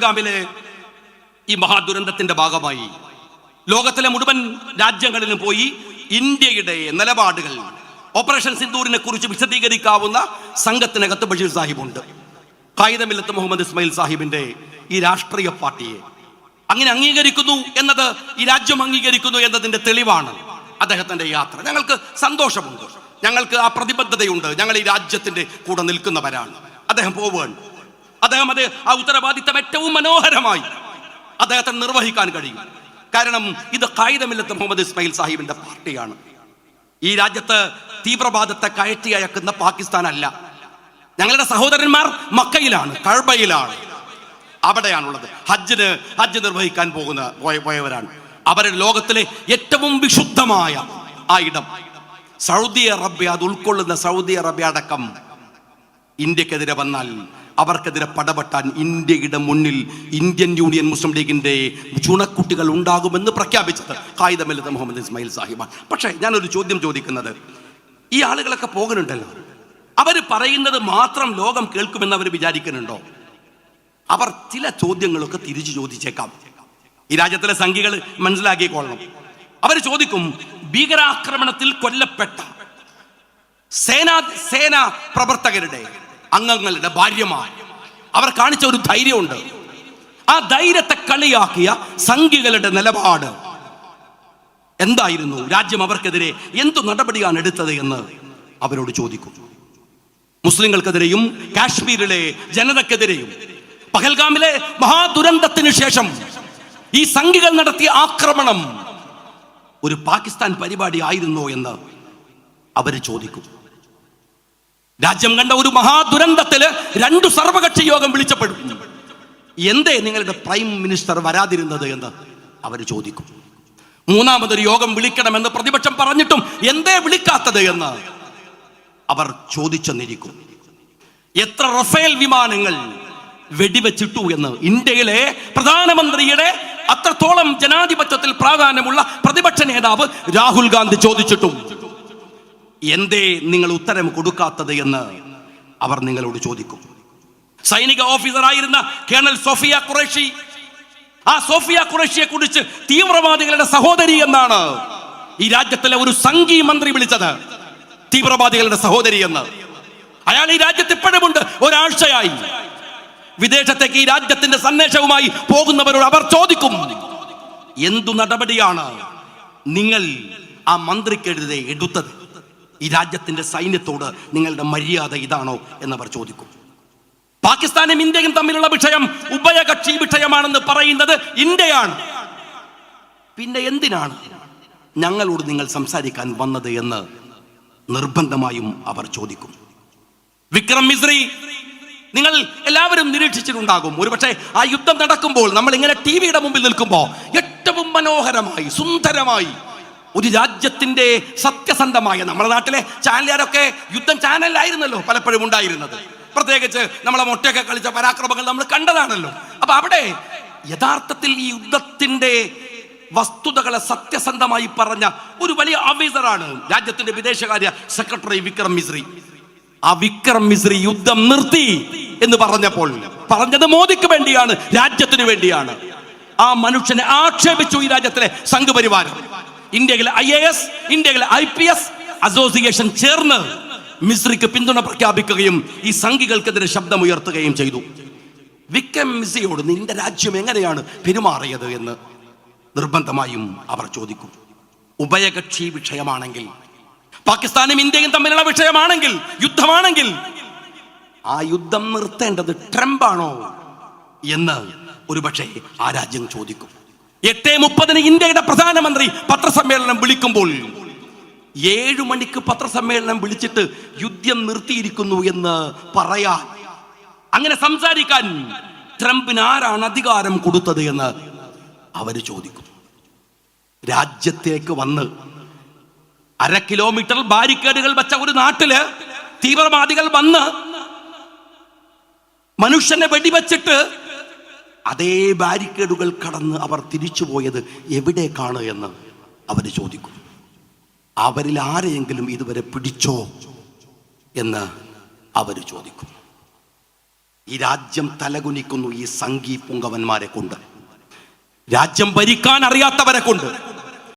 ഗാമിലെ ഈ മഹാദുരന്തത്തിന്റെ ഭാഗമായി ലോകത്തിലെ മുഴുവൻ രാജ്യങ്ങളിലും പോയി ഇന്ത്യയുടെ നിലപാടുകൾ ഓപ്പറേഷൻ സിന്ദൂരിനെ കുറിച്ച് വിശദീകരിക്കാവുന്ന സംഘത്തിനകത്ത് ബഷീർ സാഹിബുണ്ട്. ഖായിദ-മില്ലത്ത് മുഹമ്മദ് ഇസ്മായിൽ സാഹിബിന്റെ ഈ രാഷ്ട്രീയ പാർട്ടിയെ അങ്ങനെ അംഗീകരിക്കുന്നു എന്നത്, ഈ രാജ്യം അംഗീകരിക്കുന്നു എന്നതിന്റെ തെളിവാണ് അദ്ദേഹത്തിന്റെ യാത്ര. ഞങ്ങൾക്ക് സന്തോഷമുണ്ട്, ഞങ്ങൾക്ക് ആ പ്രതിബദ്ധതയുണ്ട്, ഞങ്ങൾ ഈ രാജ്യത്തിന്റെ കൂടെ നിൽക്കുന്നവരാണ്. അദ്ദേഹം പോവുകയാണ്. അദ്ദേഹം ആ ഉത്തരവാദിത്തം ഏറ്റവും മനോഹരമായി അദ്ദേഹത്തിന് നിർവഹിക്കാൻ കഴിയും. കാരണം ഇത് ഖായിദ-മില്ലത്ത് മുഹമ്മദ് ഇസ്മായിൽ സാഹിബിന്റെ പാർട്ടിയാണ്. ഈ രാജ്യത്ത് തീവ്രവാദത്തെ കയറ്റി അയക്കുന്ന പാകിസ്ഥാൻ അല്ല. ഞങ്ങളുടെ സഹോദരന്മാർ മക്കയിലാണ്, കഅബയിലാണ്, അവിടെയാണുള്ളത്. ഹജ്ജ് നിർവഹിക്കാൻ പോയവരാണ്. അവരുടെ ലോകത്തിലെ ഏറ്റവും വിശുദ്ധമായ ആ ഇടം സൗദി അറേബ്യ, അത് ഉൾക്കൊള്ളുന്ന സൗദി അറേബ്യ അടക്കം ഇന്ത്യക്കെതിരെ വന്നാൽ അവർക്കെതിരെ പടപെട്ടാൻ ഇന്ത്യയുടെ മുന്നിൽ ഇന്ത്യൻ യൂണിയൻ മുസ്ലിം ലീഗിന്റെ ചുണക്കുട്ടികൾ ഉണ്ടാകുമെന്ന് പ്രഖ്യാപിച്ചത് ഖായിദ-മില്ലത്ത് മുഹമ്മദ് ഇസ്മായിൽ സാഹിബാണ്. പക്ഷേ ഞാനൊരു ചോദ്യം ചോദിക്കുന്നത്, ഈ ആളുകളൊക്കെ പോകുന്നുണ്ടല്ലോ, അവർ പറയുന്നത് മാത്രം ലോകം കേൾക്കുമെന്ന് അവർ വിചാരിക്കുന്നുണ്ടോ? അവർ ചില ചോദ്യങ്ങളൊക്കെ തിരിച്ചു ചോദിച്ചേക്കാം. ഈ രാജ്യത്തിലെ സംഘികൾ മനസ്സിലാക്കിക്കൊള്ളണം. അവർ ചോദിക്കും, ഭീകരാക്രമണത്തിൽ കൊല്ലപ്പെട്ട സേനാ പ്രവർത്തകരുടെ അംഗങ്ങളുടെ ഭാര്യമാർ, അവർ കാണിച്ച ഒരു ധൈര്യമുണ്ട്. ആ ധൈര്യത്തെ കളിയാക്കിയ സംഘികളുടെ നിലപാട് എന്തായിരുന്നു? രാജ്യം അവർക്കെതിരെ എന്തു നടപടിയാണ് എടുത്തത് എന്ന് അവരോട് ചോദിക്കും. മുസ്ലിങ്ങൾക്കെതിരെയും കാശ്മീരിലെ ജനതക്കെതിരെയും പഹൽഗാമിലെ മഹാദുരന്തത്തിന് ശേഷം ഈ സംഘികൾ നടത്തിയ ആക്രമണം ഒരു പാകിസ്ഥാൻ പരിപാടി ആയിരുന്നോ എന്ന് അവർ ചോദിക്കും. രാജ്യം കണ്ട ഒരു മഹാദുരന്തത്തില് 2 സർവകക്ഷി യോഗം വിളിച്ചപ്പെടും. എന്തേ നിങ്ങളുടെ പ്രൈം മിനിസ്റ്റർ വരാതിരുന്നത് എന്ന് അവർ ചോദിക്കും. 3ാമതൊരു യോഗം വിളിക്കണമെന്ന് പ്രതിപക്ഷം പറഞ്ഞിട്ടും എന്തേ വിളിക്കാത്തത് എന്ന് അവർ ചോദിച്ചെന്നിരിക്കും. എത്ര റഫേൽ വിമാനങ്ങൾ വെടിവെച്ചിട്ടു എന്ന് ഇന്ത്യയിലെ പ്രധാനമന്ത്രിയുടെ അത്രത്തോളം ജനാധിപത്യത്തിൽ പ്രാധാന്യമുള്ള പ്രതിപക്ഷ നേതാവ് രാഹുൽ ഗാന്ധി ചോദിച്ചിട്ടും എന്തേ നിങ്ങൾ ഉത്തരം കൊടുക്കാത്തത് എന്ന് അവർ നിങ്ങളോട് ചോദിക്കും. സൈനിക ഓഫീസറായിരുന്ന കേണൽ സോഫിയ ഖുറൈഷി, ആ സോഫിയ ഖുറൈഷിയെ കുറിച്ച് തീവ്രവാദികളുടെ സഹോദരി എന്നാണ് ഈ രാജ്യത്തിലെ ഒരു സംഘി മന്ത്രി വിളിച്ചത്. തീവ്രവാദികളുടെ സഹോദരി എന്ന്. അയാൾ ഈ രാജ്യത്ത് ഇപ്പോഴുമുണ്ട്. ഒരാഴ്ചയായി വിദേശത്തേക്ക് ഈ രാജ്യത്തിന്റെ സന്ദേശവുമായി പോകുന്നവരോട് അവർ ചോദിക്കും, എന്തു നടപടിയാണ് നിങ്ങൾ ആ മന്ത്രിക്കെതിരെ എടുത്തത്? ഈ രാജ്യത്തിന്റെ സൈന്യത്തോട് നിങ്ങളുടെ മര്യാദ ഇതാണോ എന്നവർ ചോദിക്കും. പാകിസ്ഥാനും ഇന്ത്യയും തമ്മിലുള്ള വിഷയം ഉഭയകക്ഷി വിഷയമാണെന്ന് പറയുന്നത് ഇന്ത്യയാണ്. പിന്നെ എന്തിനാണ് ഞങ്ങളോട് നിങ്ങൾ സംസാരിക്കാൻ വന്നത് എന്ന് നിർബന്ധമായും അവർ ചോദിക്കും. വിക്രം മിസ്രി നിങ്ങൾ എല്ലാവരും നിരീക്ഷിച്ചിട്ടുണ്ടാകും. ഒരുപക്ഷെ ആ യുദ്ധം നടക്കുമ്പോൾ നമ്മൾ ഇങ്ങനെ ടിവിയുടെ മുമ്പിൽ നിൽക്കുമ്പോൾ ഏറ്റവും മനോഹരമായി സുന്ദരമായി ഒരു രാജ്യത്തിന്റെ സത്യസന്ധമായ, നമ്മുടെ നാട്ടിലെ ചാനലുകാരൊക്കെ യുദ്ധം ചാനലിലായിരുന്നല്ലോ പലപ്പോഴും ഉണ്ടായിരുന്നത്. പ്രത്യേകിച്ച് നമ്മളെ മൊട്ടയൊക്കെ കളിച്ച പരാക്രമങ്ങൾ നമ്മൾ കണ്ടതാണല്ലോ. അപ്പൊ അവിടെ യഥാർത്ഥത്തിൽ ഈ യുദ്ധത്തിന്റെ വസ്തുതകളെ സത്യസന്ധമായി പറഞ്ഞ ഒരു വലിയ ഓഫീസറാണ് രാജ്യത്തിന്റെ വിദേശകാര്യ സെക്രട്ടറി വിക്രം മിസ്രി. ആ വിക്രം മിസ്രി യുദ്ധം നിർത്തി എന്ന് പറഞ്ഞപ്പോൾ പറഞ്ഞത് മോദിക്ക് വേണ്ടിയാണ്, രാജ്യത്തിന് വേണ്ടിയാണ്. ആ മനുഷ്യനെ ആക്ഷേപിച്ചു ഈ രാജ്യത്തിലെ സംഘപരിവാരം. ഇന്ത്യയിലെ IAS, ഇന്ത്യയിലെ IPS അസോസിയേഷൻ ചേർന്ന് മിസ്രിക്ക് പിന്തുണ പ്രഖ്യാപിക്കുകയും ഈ സംഘികൾക്കെതിരെ ശബ്ദമുയർത്തുകയും ചെയ്തു. വിക്രം മിസ്രിയോട് നിന്റെ രാജ്യം എങ്ങനെയാണ് പെരുമാറിയത് എന്ന് നിർബന്ധമായും അവർ ചോദിക്കും. ഉഭയകക്ഷി വിഷയമാണെങ്കിൽ, പാകിസ്ഥാനും ഇന്ത്യയും തമ്മിലുള്ള വിഷയമാണെങ്കിൽ, യുദ്ധമാണെങ്കിൽ ആ യുദ്ധം നിർത്തേണ്ടത് ട്രംപാണോ എന്ന് ഒരുപക്ഷെ ആ രാജ്യം ചോദിക്കും. 8:30 ഇന്ത്യയുടെ പ്രധാനമന്ത്രി പത്രസമ്മേളനം വിളിക്കുമ്പോൾ 7 മണിക്ക് പത്രസമ്മേളനം വിളിച്ചിട്ട് യുദ്ധം നിർത്തിയിരിക്കുന്നു എന്ന് പറയാൻ, അങ്ങനെ സംസാരിക്കാൻ ട്രംപിന് ആരാണ് അധികാരം കൊടുത്തത് എന്ന് അവര് ചോദിക്കും. രാജ്യത്തേക്ക് വന്ന് 1/2 കിലോമീറ്റർ ബാരിക്കേഡുകൾ വെച്ച ഒരു നാട്ടില് തീവ്രവാദികൾ വന്ന് മനുഷ്യനെ വെടിവെച്ചിട്ട് അതേ ബാരിക്കേഡുകൾ കടന്ന് അവർ തിരിച്ചുപോയത് എവിടേക്കാണ് എന്ന് അവർ ചോദിക്കും. അവരിൽ ആരെയെങ്കിലും ഇതുവരെ പിടിച്ചോ എന്ന് അവർ ചോദിക്കും. ഈ രാജ്യം തലകുനിക്കുന്നു ഈ സംഘി പുങ്കവന്മാരെ കൊണ്ട്, രാജ്യം ഭരിക്കാൻ അറിയാത്തവരെ കൊണ്ട്.